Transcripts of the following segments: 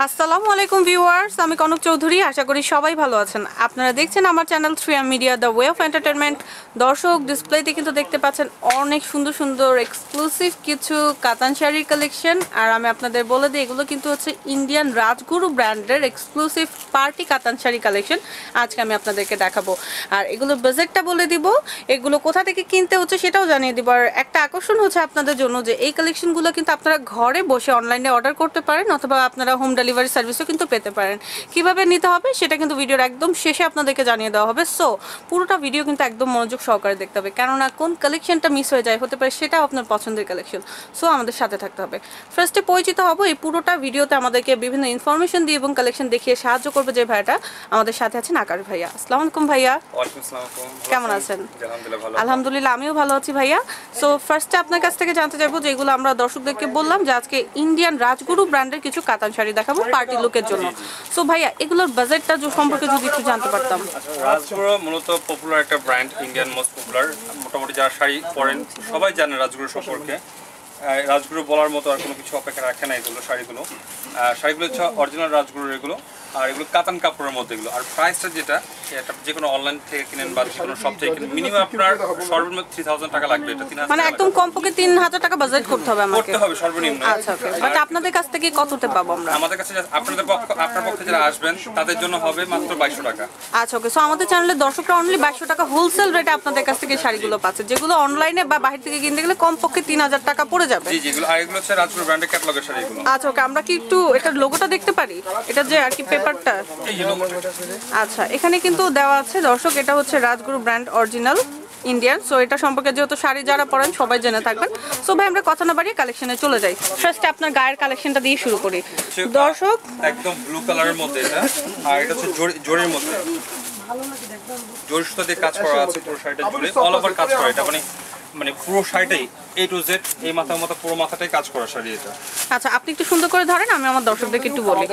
আসসালামু আলাইকুম ভিউয়ার্স, আমি কনক চৌধুরী। আশা করি সবাই ভালো আছেন। আপনারা দেখছেন আমার channel 3M media the way of entertainment. দর্শক, ডিসপ্লেতে কিন্তু দেখতে পাচ্ছেন অনেক সুন্দর সুন্দর এক্সক্লুসিভ কিছু কাতান শাড়ির কালেকশন। আর আমি আপনাদের বলে দিই, এগুলো কিন্তু হচ্ছে ইন্ডিয়ান রাজগুরু ব্র্যান্ডের এক্সক্লুসিভ পার্টি কাতান শাড়ি কালেকশন আজকে আমি আপনাদেরকে দেখাবো। আর এগুলোর বাজেটটা বলে দিব, এগুলো কোথা থেকে কিনতে হচ্ছে সেটাও জানিয়ে দিব। আর একটা আকর্ষণ হচ্ছে আপনাদের জন্য যে এই কালেকশনগুলো কিন্তু আপনারা ঘরে বসে অনলাইনে অর্ডার করতে পারেন, অথবা আপনারা হোম ডেলিভারি সার্ভিসও কিন্তু পেতে পারেন। কিভাবে নিতে হবে সেটা কিন্তু ভিডিওর একদম শেষে আপনাদেরকে জানিয়ে দেওয়া হবে। সো পুরোটা ভিডিও কিন্তু একদম মনোযোগ সহকারে দেখতে হবে, কেননা কোন কালেকশনটা মিস হয়ে যায় হতে পারে সেটাও আপনার পছন্দের কালেকশন। সো আমাদের সাথে থাকতে হবে। ফার্স্টে পরিচিত হব। এই পুরোটা ভিডিওতে আমাদেরকে বিভিন্ন ইনফরমেশন দিয়ে এবং কালেকশন দেখিয়ে সাহায্য করবে যে ভাইয়াটা আমাদের সাথে আছেন, আকাশ ভাইয়া। আসসালামু আলাইকুম ভাইয়া। ওয়ালাইকুম আসসালাম। কেমন আছেন? আলহামদুলিল্লাহ ভালো। আলহামদুলিল্লাহ, আমিও ভালো আছি ভাইয়া। সো ফার্স্টে আপনার কাছ থেকে জানতে চাইবো যে এগুলো আমরা দর্শকদেরকে বললাম যে আজকে ইন্ডিয়ান রাজগুরু ব্র্যান্ডের কিছু কাতান শাড়ি দেখাবো পার্টি লুকের জন্য। সো ভাইয়া, এগুলোর বাজেটটা সম্পর্কে যদি একটু জানতে পারতাম। রাজগুরু মূলত পপুলার একটা ব্র্যান্ড, ইন্ডিয়ান মোস্ট পপুলার। মোটামুটি যারা শাড়ি পরেন সবাই জানে রাজগুরু সম্পর্কে। রাজগুরু বলার মতো আর কোনো কিছু অপেক্ষা রাখে না এগুলো শাড়িগুলো। শাড়িগুলো হচ্ছে অরিজিনাল রাজগুরুর এগুলো। আর এগুলো কাতান কাপড়ের মধ্যে এগুলো। আর প্রাইসটা যেটা যে কোনো অনলাইন থেকে কিনেন বা যে কোনো সব থেকে কিনেন, মিনিমাম আপনার সর্বনিম্ন 3000 টাকা লাগবে। এটা 3000 মানে একদম কমপক্ষে 3000 টাকা বাজেট করতে হবে আমাকে। করতে হবে সর্বনিম্ন। আচ্ছা, ওকে। বাট আপনাদের কাছ থেকে কততে পাবো আমরা? আমাদের কাছে আপনার পক্ষে যারা আসবেন তাদের জন্য হবে মাত্র 2200 টাকা। আচ্ছা, ওকে। সো আমাদের চ্যানেলের দর্শকরা অনলি 2200 টাকা হোলসেল রেটে আপনাদের কাছ থেকে শাড়িগুলো পাচ্ছে, যেগুলো অনলাইনে বা বাইরে থেকে কিনতে গেলে কমপক্ষে 3000 টাকা পড়ে যাবে। জি, যেগুলো আর এগুলো হচ্ছে রাজগুরু ব্র্যান্ডের ক্যাটালগের শাড়িগুলো। আচ্ছা, ওকে। আমরা কি একটু এটার লোগোটা দেখতে পারি? এটা যে আর কি পেপারটা। আচ্ছা, এখানে কিন্তু দেওয়া আছে দর্শক, এটা হচ্ছে Rajguru brand original Indian. So এটা সম্পর্কে যেহেতু শাড়ি যারা পরেন সবাই জেনে থাকবেন। সো ভাই, আমরা কথা না বাড়িয়ে কালেকশনে চলে যাই। ফার্স্টে আপনার গায়ের কালেকশনটা দিয়ে শুরু করি দর্শক। একদম ব্লু কালারের মধ্যে এটা, আর এটা হচ্ছে জরির মধ্যে জরি সুতা দিয়ে কাজ করা আছে পুরো শাড়িটা জুড়ে, অল ওভার কাজ করা। এটা মানে পুরো শাড়িটাই A to Z, এই মাথার মতো পুরো মাথাটাই কাজ করা শাড়ি এটা। আচ্ছা, আপনি একটু সুন্দর করে ধরেন, আমি আমার দর্শকদেরকে একটু বলি।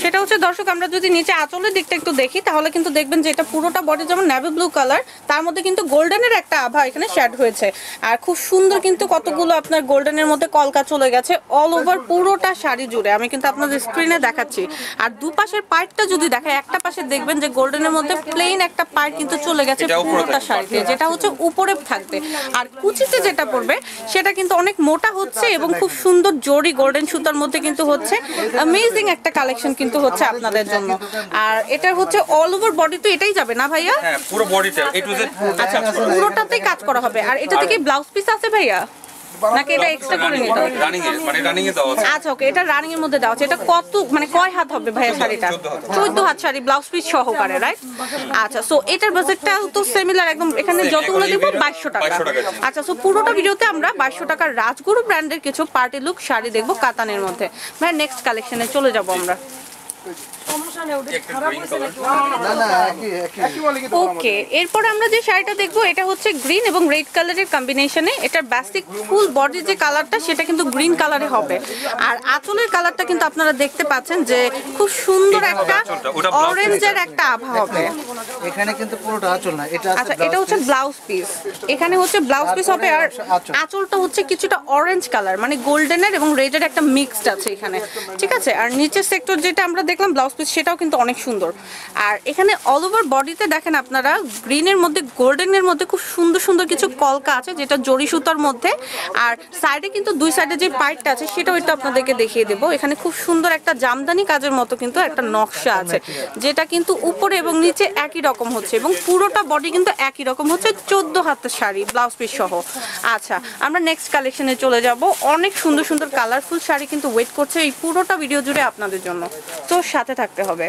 সেটা হচ্ছে দর্শক, আমরা যদি নিচে আঁচলের দিকটা একটু দেখি তাহলে কিন্তু দেখবেন যে এটা পুরোটা বডি যেমন নেভি ব্লু কালার, তার মধ্যে কিন্তু গোল্ডেনের একটা আভা এখানে শেড হয়েছে। আর খুব সুন্দর কিন্তু কতগুলো আপনার গোল্ডেনের মধ্যে কলকা চলে গেছে অল ওভার পুরোটা শাড়ি জুড়ে। আমি কিন্তু আপনাদের স্ক্রিনে দেখাচ্ছি। আর দুপাশের পার্টটা যদি দেখায়, একটা পাশে দেখবেন যে গোল্ডেনের মধ্যে প্লেন একটা পার্ট কিন্তু চলে গেছে পুরোটা শাড়িতে, যেটা হচ্ছে উপরে থাকবে। আর কুচিতে যেটা পড়বে সেটা কিন্তু অনেক মোটা হচ্ছে এবং খুব সুন্দর জরি গোল্ডেন সুতার মধ্যে কিন্তু হচ্ছে। অ্যামেজিং একটা কালেকশন কিন্তু হচ্ছে আপনাদের জন্য। আর এটা হচ্ছে অল ওভার বডি, তো এটাই যাবে না ভাইয়া? হ্যাঁ, পুরো বডিটা A to Z আচ্ছা, পুরোটাতেই কাজ করা হবে। আর এটা থেকে ব্লাউজ পিস আছে ভাইয়া, নাকি এটা এক্সট্রা করে নিতে হবে? রানিং এ দাও আছে। আচ্ছা, ওকে। এটা রানিং এর মধ্যে দেওয়া আছে। এটা কত মানে কয় হাত হবে ভাইয়া শাড়িটা? 14 হাত শাড়ি, ব্লাউজ পিস সহকারে, রাইট? আচ্ছা, সো এটার বাজেটটাও তো সিমিলার একদম। এখানে যতগুলো দিব 2200 টাকা। আচ্ছা, সো পুরোটা ভিডিওতে আমরা 2200 টাকার রাজগুরু ব্র্যান্ডের কিছু পার্টি লুক শাড়ি দেখবো কাতানের মধ্যে। ভাই, নেক্সট কালেকশনে চলে যাব আমরা। ওকে, এরপর আমরা যে শাড়িটা দেখবো এটা হচ্ছে গ্রিন এবং রেড কালারের কম্বিনেশনে। এটার বেসিক ফুল বডির যে কালারটা সেটা কিন্তু গ্রিন কালারে হবে। আর আঁচলের কালারটা কিন্তু আপনারা দেখতে পাচ্ছেন যে খুব সুন্দর একটা অরেঞ্জের একটা আভা হবে। এখানে কিন্তু পুরোটা আঁচল না, এটা আচ্ছা, এটা হচ্ছে ব্লাউজ পিস। এখানে হচ্ছে ব্লাউজ পিস হবে। আর আঁচলটা হচ্ছে কিছুটা অরেঞ্জ কালার, মানে গোল্ডেনের এবং রেডের একটা মিক্সড আছে এখানে, ঠিক আছে? আর নিচের সেক্টর যেটা আমরা দেখলাম ব্লাউজ পিস, সেটাও কিন্তু অনেক সুন্দর। আর এখানে অল ওভার বডিতে দেখেন আপনারা গ্রিনের মধ্যে গোল্ডেনের মধ্যে খুব সুন্দর সুন্দর কিছু কলকা আছে, যেটা জরি সুতার মধ্যে। আর সাইডে কিন্তু দুই সাইডে যে পাইপটা আছে সেটাও একটু আপনাদেরকে দেখিয়ে দেবো। এখানে খুব সুন্দর একটা জামদানি কাজের মতো কিন্তু একটা নকশা আছে, যেটা কিন্তু উপরে এবং নিচে একই রকম হচ্ছে এবং পুরোটা বডি কিন্তু একই রকম হচ্ছে। 14 হাতের শাড়ি, ব্লাউজ পিস সহ। আচ্ছা, আমরা নেক্সট কালেকশনে চলে যাব। অনেক সুন্দর সুন্দর কালারফুল শাড়ি কিন্তু ওয়েট করছে এই পুরোটা ভিডিও জুড়ে আপনাদের জন্য, তো সাথে থাকতে হবে।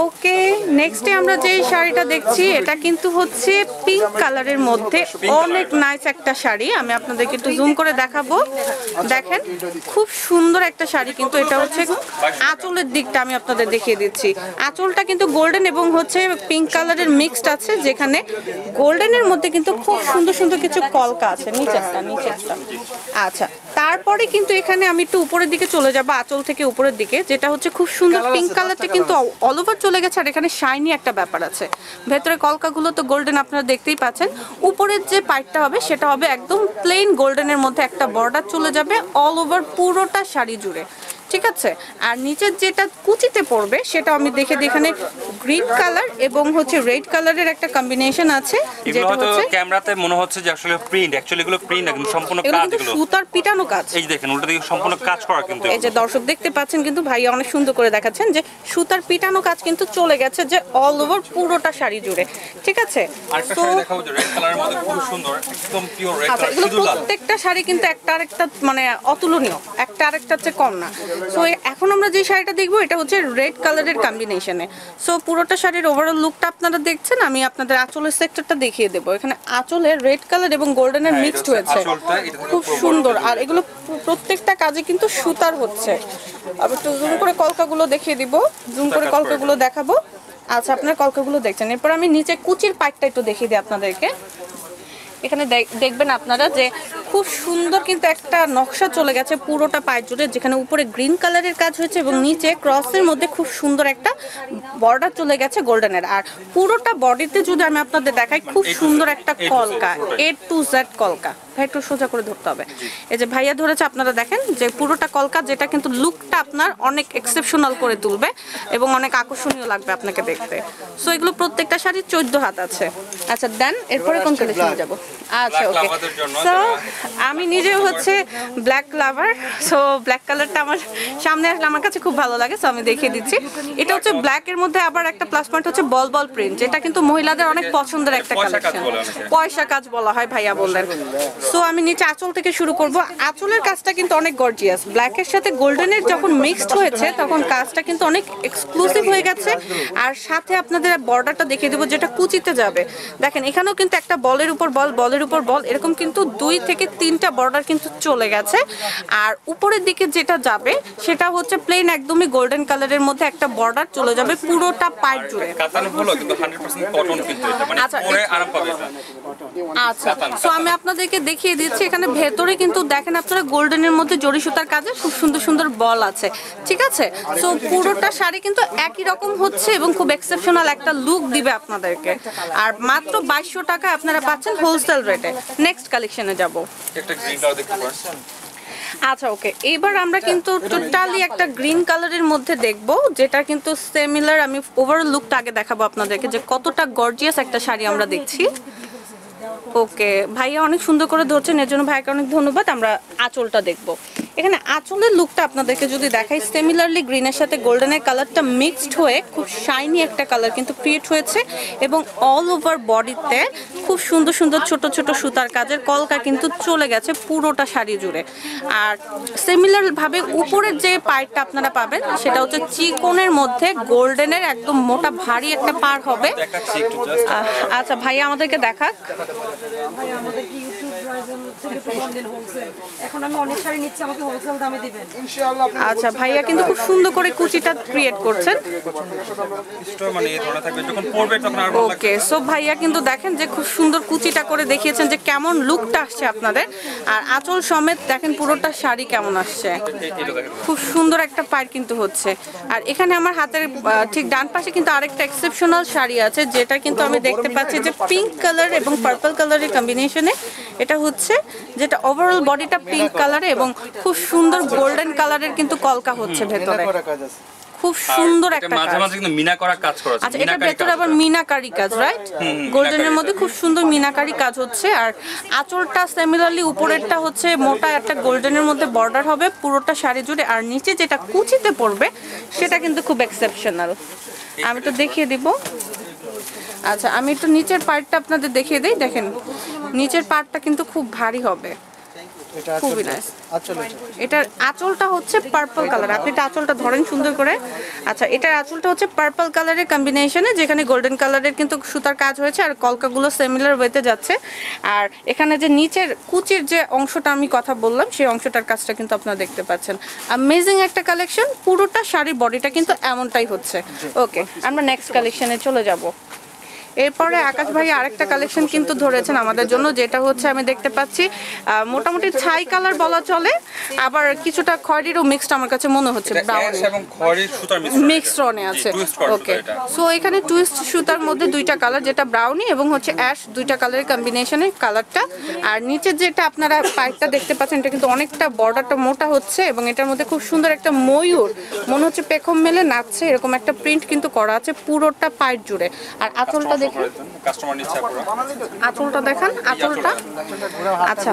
ওকে, নেক্সটে আমরা যে শাড়িটা দেখছি এটা কিন্তু হচ্ছে পিঙ্ক কালারের মধ্যে অনেক নাইস একটা শাড়ি। আমি আপনাদেরকে একটু জুম করে দেখাবো। দেখেন, খুব সুন্দর একটা শাড়ি কিন্তু। এটা হচ্ছে আঁচলের দিকটা আমি আপনাদের দেখিয়ে দিচ্ছি। আঁচলটা কিন্তু গোল্ডেন এবং হচ্ছে পিঙ্ক কালারের মিক্সড আছে, যেখানে গোল্ডেনের মধ্যে কিন্তু খুব সুন্দর সুন্দর কিছু কলকা আছে নিচেরটা। আচ্ছা, তারপরে কিন্তু এখানে আমি একটু উপরের দিকে চলে যাব, আঁচল থেকে উপরের দিকে, যেটা হচ্ছে খুব সুন্দর পিঙ্ক কালার কাজটা কিন্তু অল ওভার চলে গেছে আর এখানে শাইনি একটা ব্যাপার আছে। ভেতরে কলকাগুলো তো গোল্ডেন আপনারা দেখতেই পাচ্ছেন। উপরের যে পার্টটা হবে সেটা হবে একদম প্লেন গোল্ডেনের মধ্যে একটা বর্ডার চলে যাবে অল ওভার পুরোটা শাড়ি জুড়ে, ঠিক আছে। আর নিচের যেটা কুচিতে পড়বে সেটা আমি দেখে এখানে গ্রিন কালার এবং হচ্ছে রেড কালারের একটা কম্বিনেশন আছে, এগুলো যেটা হয়তো হচ্ছে ক্যামেরাতে মনে হচ্ছে যে আসলে প্রিন্ট, অ্যাকচুয়ালি এগুলো প্রিন্ট না, কিন্তু সম্পূর্ণ এগুলো কাজ কিন্তু এগুলো। সুতার পিটানো কাজ। এই যে দেখেন উল্টা দিকে সম্পূর্ণ কাজ করা কিন্তু এই যে দর্শক দেখতে পাচ্ছেন কিন্তু ভাইয়া অনেক সুন্দর করে দেখাচ্ছেন যে সুতার পিটানো কাজ কিন্তু চলে গেছে যে অল ওভার পুরোটা শাড়ি জুড়ে, ঠিক আছে। আরেকটা তো শাড়ি দেখাবো যে রেড কালারের মধ্যে খুব সুন্দর, একদম পিওর রেড আচ্ছা, কালার, এগুলো শুধু লাল। প্রত্যেকটা শাড়ি কিন্তু একটা আরেকটা মানে অতুলনীয়, একটা আরেকটা হচ্ছে কম না। সো এখন আমরা যে শাড়িটা দেখবো এটা হচ্ছে রেড কালারের কম্বিনেশনে। সো পুরোটা শাড়ির ওভারঅল লুকটা আপনারা দেখছেন, আমি আপনাদের আঁচলের সেক্টরটা দেখিয়ে দেবো। এখানে আঁচলে রেড কালার এবং গোল্ডেনের হ্যাঁ, মিক্সড এটা হচ্ছে হয়েছে, আঁচলটা, এটা থেকে খুব পুরো সুন্দর। আর এগুলো প্রত্যেকটা কাজে কিন্তু সুতার হচ্ছে। আবার একটু জুম করে কলকাগুলো দেখিয়ে দিব, জুম করে কলকাগুলো দেখাবো। আচ্ছা, আপনারা কলকাগুলো দেখছেন, এরপর আমি নিচে কুচির পাইপটা একটু দেখিয়ে দিই আপনাদেরকে। এখানে দেখবেন আপনারা যে খুব সুন্দর কিন্তু একটা নকশা চলে গেছে পুরোটা পায়ে জুড়ে, যেখানে উপরে গ্রিন কালারের কাজ হয়েছে এবং নিচে ক্রসের মধ্যে খুব সুন্দর একটা বর্ডার চলে গেছে গোল্ডেনের। আর পুরোটা বডিতে যদি আমি আপনাদের দেখাই, খুব সুন্দর একটা কলকা, A to Z কলকা। ভাই একটু সোজা করে ধরতে হবে। এই যে ভাইয়া ধরেছে, আপনারা দেখেন যে পুরোটা কলকা, যেটা কিন্তু লুকটা আপনার অনেক এক্সেপশনাল করে তুলবে এবং অনেক আকর্ষণীয় লাগবে আপনাকে দেখতে। সো এগুলো প্রত্যেকটা শাড়ি 14 হাত আছে। আচ্ছা দেন এরপরে কোন কালেকশনে যাব? আচ্ছা ওকে। সো আমি নিজেও হচ্ছে ব্ল্যাক লাভার, সো ব্ল্যাক কালারটা আমার সামনে আসলে আমার কাছে খুব ভালো লাগে, সো আমি দেখিয়ে দিচ্ছি। এটা হচ্ছে ব্ল্যাকের মধ্যে আবার একটা প্লাস পয়েন্ট হচ্ছে বল বল প্রিন্ট, যেটা কিন্তু মহিলাদের অনেক পছন্দের একটা কালেকশন। পয়সা কাজ বলা হয় ভাইয়া বললেন। সো আমি নিচে আঁচল থেকে শুরু করব। আঁচলের কাজটা কিন্তু অনেক গর্জিয়াস, ব্ল্যাকের সাথে গোল্ডেনের যখন মিক্সড হয়েছে তখন কাজটা কিন্তু অনেক এক্সক্লুসিভ হয়ে গেছে। আর সাথে আপনাদের বর্ডারটা দেখিয়ে দেবো যেটা কুচিতে যাবে। দেখেন এখানেও কিন্তু একটা বলের উপর বল, বলের উপর বল, এরকম কিন্তু 2 থেকে 3টা বর্ডার কিন্তু চলে গেছে। আর উপরের দিকে যেটা যাবে সেটা হচ্ছে প্লেন একদমই গোল্ডেন কালারের মধ্যে একটা বর্ডার চলে যাবে পুরোটা পাইপ জুড়ে। কাতানো হলো কিন্তু 100% কটন কিন্তু এটা, মানে আচ্ছা, পরে আরাম পাবে এটা। আচ্ছা, সো আমি আপনাদেরকে দেখিয়ে দিচ্ছি। এখানে ভেতরে কিন্তু দেখেন আপনারা গোল্ডেনের মধ্যে জরি সুতার কাজে খুব সুন্দর সুন্দর বল আছে, ঠিক আছে। সো পুরোটা শাড়ি কিন্তু একই রকম হচ্ছে এবং খুব এক্সেপশনাল একটা লুক দিবে আপনাদেরকে। আর মাত্র 2200 টাকা আপনারা পাচ্ছেন হোলসেল রেটে। নেক্সট কালেকশনে যাব। একটা গ্রিন কালার দেখতে পাচ্ছেন। আচ্ছা ওকে, এবার আমরা কিন্তু টোটালি একটা গ্রিন কালারের মধ্যে দেখব, যেটা কিন্তু সিমিলার। আমি ওভারঅল লুকটা আগে দেখাবো আপনাদেরকে যে কতটা গর্জিয়াস একটা শাড়ি আমরা দেখছি। ওকে, ভাইয়া অনেক সুন্দর করে ধরছেন, এর জন্য ভাইয়াকে অনেক ধন্যবাদ। আমরা আঁচলটা দেখব। এখানে আঁচলের লুকটা আপনাদেরকে যদি দেখাই, সিমিলারলি গ্রিনের সাথে গোল্ডেনের কালারটা মিক্সড হয়ে খুব শাইনি একটা কালার কিন্তু ক্রিয়েট হয়েছে এবং অল ওভার বডিতে খুব সুন্দর সুন্দর ছোট ছোট সুতার কাজের কলকা কিন্তু চলে গেছে পুরোটা শাড়ি জুড়ে। আর সিমিলার ভাবে উপরের যে পার্টটা আপনারা পাবেন সেটা হচ্ছে চিকনের মধ্যে গোল্ডেনের একদম মোটা ভারী একটা পার হবে। দেখাচ্ছি একটু জাস্ট। আচ্ছা ভাইয়া আমাদেরকে দেখাক। এখন আমি অনেক শাড়ি নিচ্ছি, আমাকে হোলসেল দামে দিবেন। আচ্ছা ভাইয়া কিন্তু খুব সুন্দর করে কুচিটা ক্রিয়েট করছেন। স্টোর মানে এই ধরনের থাকবে, যখন পরবে তখন আর ভালো লাগবে। ওকে, সো ভাইয়া কিন্তু দেখেন যে খুব সুন্দর কুচিটা করে দেখিয়েছেন যে কেমন লুকটা আসছে আপনাদের। আর আঁচল সমেত দেখেন পুরোটা শাড়ি কেমন আসছে, এটা দেখেন। খুব সুন্দর একটা পার কিন্তু হচ্ছে। আর এখানে আমার হাতের ঠিক ডান পাশে কিন্তু আরেকটা এক্সেপশনাল শাড়ি আছে, যেটা কিন্তু আমি দেখতে পাচ্ছি যে পিঙ্ক কালার এবং পার্পল কালারের কম্বিনেশনে। এটা হচ্ছে যেটা ওভারঅল বডিটা পিঙ্ক কালারে এবং খুব সুন্দর গোল্ডেন কালারের কিন্তু কলকা হচ্ছে ভেতরে, খুব সুন্দর একটা মাঝে কাজ। মাঝে কিন্তু মিনা করা কাজ করা আছে। আচ্ছা, এটার ভেতরে আবার মিনাকারি কাজ, রাইট? গোল্ডেনের মধ্যে খুব সুন্দর মিনাকারি কাজ হচ্ছে। আর আঁচলটা সিমিলারলি উপরেরটা হচ্ছে মোটা একটা গোল্ডেনের মধ্যে বর্ডার হবে পুরোটা শাড়ি জুড়ে। আর নিচে যেটা কুচিতে পড়বে সেটা কিন্তু খুব এক্সেপশনাল। আমি তো দেখিয়ে দিব। আচ্ছা, আমি একটু নিচের পার্টটা আপনাদের দেখিয়ে দিই। দেখেন নিচের পার্টটা কিন্তু খুব ভারী হবে, খুবই নাইস। এটার আঁচলটা হচ্ছে পার্পল কালার। আপনি এটা আঁচলটা ধরেন সুন্দর করে। আচ্ছা, এটার আঁচলটা হচ্ছে পার্পল কালারের কম্বিনেশনে, যেখানে গোল্ডেন কালারের কিন্তু সুতার কাজ হয়েছে আর কলকাগুলো সিমিলার ওয়েতে যাচ্ছে। আর এখানে যে নিচের কুচির যে অংশটা আমি কথা বললাম সেই অংশটার কাজটা কিন্তু আপনারা দেখতে পাচ্ছেন। অ্যামেজিং একটা কালেকশন, পুরোটা শাড়ির বডিটা কিন্তু এমনটাই হচ্ছে। ওকে, আমরা নেক্সট কালেকশনে চলে যাব। এরপরে আকাশ ভাই আরেকটা কালেকশন কিন্তু ধরেছেন আমাদের জন্য, যেটা হচ্ছে আমি দেখতে পাচ্ছি মোটামুটি ছাই কালার বলা চলে, আবার কিছুটা খয়েরিরও মিক্সড আমার কাছে মনে হচ্ছে, ব্রাউন এবং খয়েরির সুতার মিশ্রণ মিক্সড রনে আছে। twist করা ওকে, সুতা এটা। সো এখানে টুইস্ট সুতার মধ্যে দুইটা কালার, যেটা ব্রাউনি এবং হচ্ছে অ্যাশ, দুইটা কালারের কম্বিনেশনের কালারটা। আর নিচের যেটা আপনারা পাইপটা দেখতে পাচ্ছেন, এটা কিন্তু অনেকটা বর্ডারটা মোটা হচ্ছে এবং এটার মধ্যে খুব সুন্দর একটা ময়ূর মনে হচ্ছে পেখম মেলে নাচছে, এরকম একটা প্রিন্ট কিন্তু করা আছে পুরোটা পাইপ জুড়ে। আর আঁচলটা দেখেন, কাস্টমার নিচ্ছে পুরো। আঁচলটা দেখান, আঁচলটা। আচ্ছা,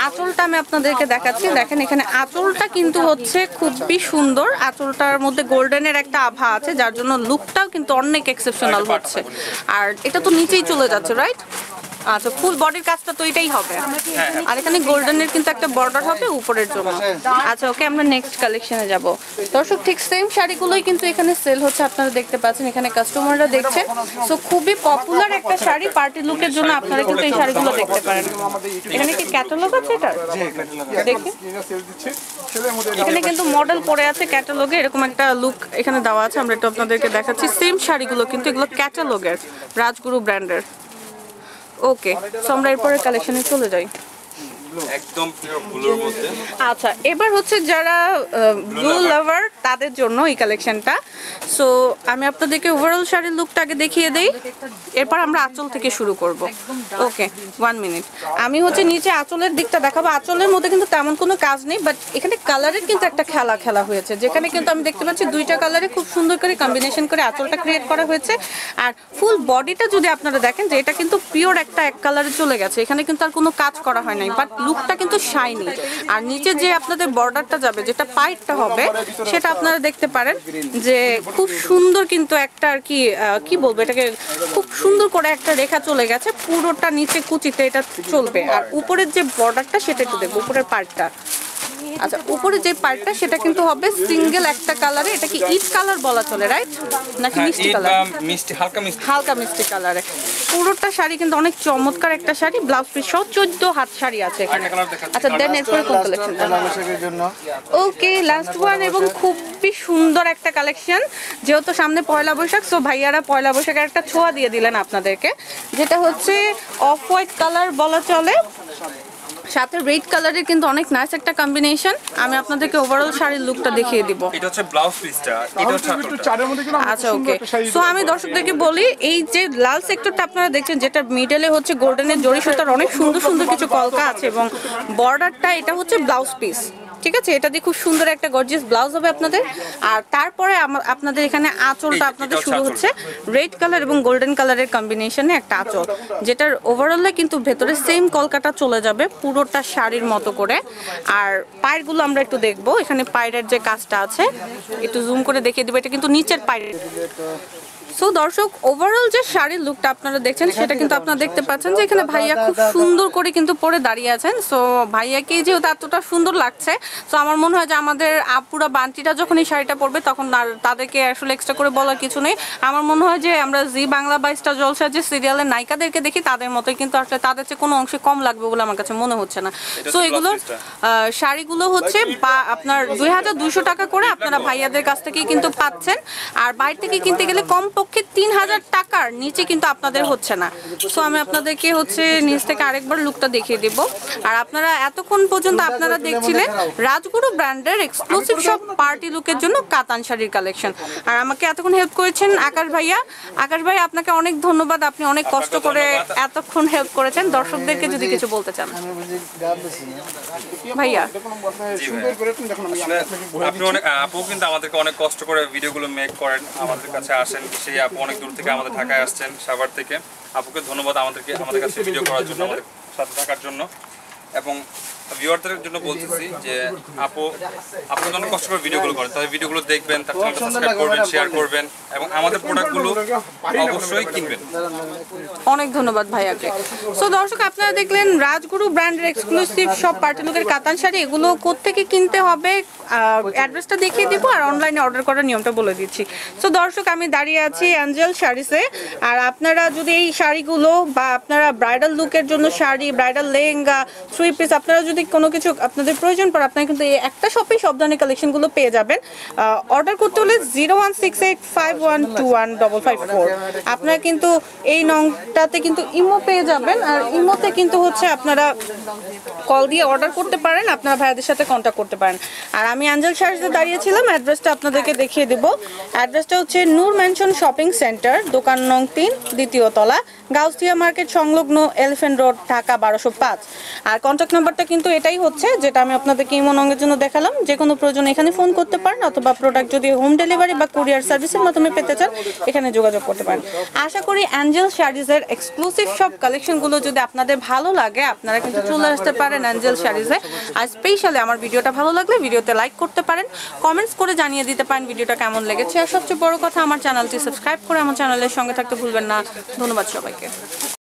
আঁচলটা আমি আপনাদেরকে দেখাচ্ছি। দেখেন এখানে আঁচলটা কিন্তু হচ্ছে খুবই সুন্দর, আঁচলটার মধ্যে গোল্ডেনের একটা আভা আছে, যার জন্য লুকটাও কিন্তু অনেক এক্সেপশনাল হচ্ছে। আর এটা তো নিচেই চলে যাচ্ছে, রাইট? আচ্ছা, ফুল বডির কাজটা তো এটাই হবে। আর এখানে গোল্ডেনের কিন্তু একটা বর্ডার হবে উপরের জন্য। আচ্ছা, ওকে, আমরা নেক্সট কালেকশনে যাব। দর্শক, ঠিক সেম শাড়িগুলোই কিন্তু এখানে সেল হচ্ছে, আপনারা দেখতে পাচ্ছেন, এখানে কাস্টমাররা দেখছেন। সো খুবই পপুলার একটা শাড়ি, পার্টি লুকের জন্য আপনারা কিন্তু এই শাড়িগুলো দেখতে পারেন। এখানে কি ক্যাটালগ আছে এটা? দেখি, এখানে কিন্তু মডেল পড়ে আছে ক্যাটালগে, এরকম একটা লুক এখানে দেওয়া আছে। আমরা একটু আপনাদেরকে দেখাচ্ছি। সেম শাড়িগুলো কিন্তু এগুলো ক্যাটালগের, রাজগুরু ব্র্যান্ডের। ওকে, সো আমরা এরপরের কালেকশনে চলে যাই। একদম পিওর ব্লুর মধ্যে। আচ্ছা, এবার হচ্ছে যারা ব্লু লাভার তাদের জন্য এই কালেকশনটা। সো আমি আপনাদেরকে ওভারঅল শাড়ির লুকটা আগে দেখিয়ে দেই, এরপর আমরা আঁচল থেকে শুরু করব। ওকে, 1 মিনিট। আমি হচ্ছে নিচে আঁচলের দিকটা দেখাবো। আঁচলের মধ্যে কিন্তু তেমন কোনো কাজ নেই, বাট এখানে কালারের কিন্তু একটা খেলা হয়েছে, যেখানে কিন্তু আমি দেখতে পাচ্ছি দুইটা কালারে খুব সুন্দর করে কম্বিনেশন করে আঁচলটা ক্রিয়েট করা হয়েছে। আর ফুল বডিটা যদি আপনারা দেখেন, যে এটা কিন্তু পিওর একটা এক কালারে চলে গেছে, এখানে কিন্তু আর কোনো কাজ করা হয় নাই, বাট লুকটা কিন্তু শাইনি। আর নিচে যে আপনাদের বর্ডারটা যাবে, যেটা পাইপটা হবে, সেটা আপনারা দেখতে পারেন যে খুব সুন্দর কিন্তু একটা আর কি কি বলবো এটাকে, খুব সুন্দর করে একটা রেখা চলে গেছে পুরোটা নিচে কুচিতে এটা চলবে। আর উপরের যে বর্ডারটা সেটা একটু দেখবো, উপরের পার্টটা। আচ্ছা, উপরে যে পার্টটা সেটা কিন্তু হবে সিঙ্গেল একটা কালারে। এটা কি ইট কালার বলা চলে, রাইট? নাকি মিষ্টি কালার? মিষ্টি, হালকা মিষ্টি, হালকা মিষ্টি কালারে। পুরোটা শাড়ি কিন্তু অনেক চমৎকার একটা শাড়ি, ব্লাউজ পিস সহ 14 হাত শাড়ি আছে এখানে। আচ্ছা, দেন এরপরে কোন কালেকশন? জন্য ওকে, লাস্ট ওয়ান, এবং খুবই সুন্দর একটা কালেকশন। যেহেতু সামনে পয়লা বৈশাখ, সো ভাইয়ারা পয়লা বৈশাখের একটা ছোঁয়া দিয়ে দিলেন আপনাদেরকে, যেটা হচ্ছে অফ হোয়াইট কালার বলা চলে, সাথে রেড কালারের কিন্তু অনেক নাইস একটা কম্বিনেশন। আমি আপনাদেরকে ওভারঅল শাড়ির লুকটা দেখিয়ে দিব। এটা হচ্ছে ব্লাউজ পিসটা, এটা হচ্ছে আঁচলটা। আচ্ছা, ওকে, সো আমি দর্শকদেরকে বলি, এই যে লাল সেক্টরটা আপনারা দেখছেন, যেটা মিডলে হচ্ছে গোল্ডেনের জরি সুতার অনেক সুন্দর সুন্দর কিছু কলকা আছে, এবং বর্ডারটা এটা হচ্ছে ব্লাউজ পিস, ঠিক আছে? এটা দিয়ে খুব সুন্দর একটা গর্জিয়াস ব্লাউজ হবে আপনাদের। আর তারপরে আপনাদের এখানে আঁচলটা আপনাদের শুরু হচ্ছে রেড কালার এবং গোল্ডেন কালারের কম্বিনেশনে একটা আঁচল, যেটার ওভারঅলে কিন্তু ভেতরে সেম কলকাটা চলে যাবে পুরোটা শাড়ির মতো করে। আর পায়েরগুলো আমরা একটু দেখবো, এখানে পায়ের যে কাজটা আছে একটু জুম করে দেখিয়ে দেবো, এটা কিন্তু নিচের পায়ের। সো দর্শক, ওভারঅল যে শাড়ির লুকটা আপনারা দেখছেন, সেটা কিন্তু আপনারা দেখতে পাচ্ছেন যে এখানে ভাইয়া খুব সুন্দর করে কিন্তু পরে দাঁড়িয়ে আছেন। সো ভাইয়াকে যেহেতু এতটা সুন্দর লাগছে, সো আমার মনে হয় যে আমাদের আপুরা বান্টিটা যখন এই শাড়িটা পরবে, তখন আর তাদেরকে আসলে এক্সট্রা করে বলার কিছু নেই। আমার মনে হয় যে আমরা জি বাংলা বা স্টার জলসা যে সিরিয়ালের নায়িকাদেরকে দেখি, তাদের মতোই কিন্তু আসলে তাদের চেয়ে কোনো অংশে কম লাগবে বলে আমার কাছে মনে হচ্ছে না। সো এগুলো শাড়িগুলো হচ্ছে আপনার 2200 টাকা করে আপনারা ভাইয়াদের কাছ থেকেই কিন্তু পাচ্ছেন। আর বাইরে থেকে কিনতে গেলে কম পক্ষে 3000 টাকার নিচে কিন্তু আপনাদের হচ্ছে না। সো আমি আপনাদেরকে হচ্ছে নিচ থেকে আরেকবার লুকটা দেখিয়ে দিব। আর আপনারা এতক্ষণ পর্যন্ত আপনারা দেখছিলেন রাজগুরু ব্র্যান্ডের এক্সক্লুসিভ সব পার্টি লুকের জন্য কাতান শাড়ির কালেকশন। আর আমাকে এতক্ষণ হেল্প করেছেন আকাশ ভাইয়া। আকাশ ভাই, আপনাকে অনেক ধন্যবাদ, আপনি অনেক কষ্ট করে এতক্ষণ হেল্প করেছেন। দর্শকদেরকে যদি কিছু বলতে চান ভাইয়া। আপনি অনেক, আপু কিন্তু আমাদেরকে অনেক কষ্ট করে ভিডিওগুলো মেক করেন, আমাদের কাছে আসেন। সেই আপু অনেক দূর থেকে আমাদের ঢাকায় আসছেন, সাভার থেকে। আপুকে ধন্যবাদ আমাদের কাছে ভিডিও করার জন্য, আমাদের সাথে থাকার জন্য। এবং ভিউয়ারদের জন্য বলতেছি যে আপু অনেক কষ্ট করে ভিডিওগুলো করেন, তাদের ভিডিওগুলো দেখবেন, তার চ্যানেলটা সাবস্ক্রাইব করবেন, শেয়ার করবেন, এবং আমাদের প্রোডাক্টগুলো অবশ্যই কিনবেন। অনেক ধন্যবাদ ভাইয়াকে। সো দর্শক, আপনারা দেখলেন রাজগুরু ব্র্যান্ডের এক্সক্লুসিভ সব পার্টি লুকের কাতান শাড়ি। এগুলো কোত্থেকে কিনতে হবে অ্যাড্রেসটা দেখিয়ে দিব, আর অনলাইনে অর্ডার করার নিয়মটা বলে দিচ্ছি। সো দর্শক, আমি দাঁড়িয়ে আছি অ্যাঞ্জেল শাড়িসে। আর আপনারা যদি এই শাড়িগুলো বা আপনারা ব্রাইডাল লুকের জন্য শাড়ি, ব্রাইডাল লেহেঙ্গা, 3 পিস আপনারা যদি বেসিক কোনো কিছু আপনাদের প্রয়োজন পড়ে আপনারা কিন্তু এই একটা শপেই সব ধরনের কালেকশনগুলো পেয়ে যাবেন। অর্ডার করতে হলে 016851215554 আপনারা কিন্তু এই নংটাতে কিন্তু ইমো পেয়ে যাবেন। আর ইমোতে কিন্তু হচ্ছে আপনারা কল দিয়ে অর্ডার করতে পারেন, আপনারা ভাইয়াদের সাথে কন্ট্যাক্ট করতে পারেন। আর আমি অ্যাঞ্জেল শাড়িতে দাঁড়িয়েছিলাম, অ্যাড্রেসটা আপনাদেরকে দেখিয়ে দেবো। অ্যাড্রেসটা হচ্ছে নূর ম্যানশন শপিং সেন্টার, দোকান নং 3, দ্বিতীয় তলা, গাউসিয়া মার্কেট সংলগ্ন, এলিফ্যান্ট রোড, ঢাকা 1205। আর কন্ট্যাক্ট নাম্বারটা কিন্তু এটাই হচ্ছে যেটা আমি আপনাদেরকে ইমো নংয়ের জন্য দেখালাম। যে কোনো প্রয়োজন এখানে ফোন করতে পারেন, অথবা প্রোডাক্ট যদি হোম ডেলিভারি বা কুরিয়ার সার্ভিসের মাধ্যমে পেতে চান এখানে যোগাযোগ করতে পারেন। আশা করি অ্যাঞ্জেল শাড়িজের এক্সক্লুসিভ সব কালেকশনগুলো যদি আপনাদের ভালো লাগে আপনারা কিন্তু চলে আসতে পারেন অ্যাঞ্জেল শাড়িজে। আর স্পেশালি আমার ভিডিওটা ভালো লাগলে ভিডিওতে লাইক করতে পারেন, কমেন্টস করে জানিয়ে দিতে পারেন ভিডিওটা কেমন লেগেছে। আর সবচেয়ে বড় কথা, আমার চ্যানেলটি সাবস্ক্রাইব করে আমার চ্যানেলের সঙ্গে থাকতে ভুলবেন না। ধন্যবাদ সবাইকে।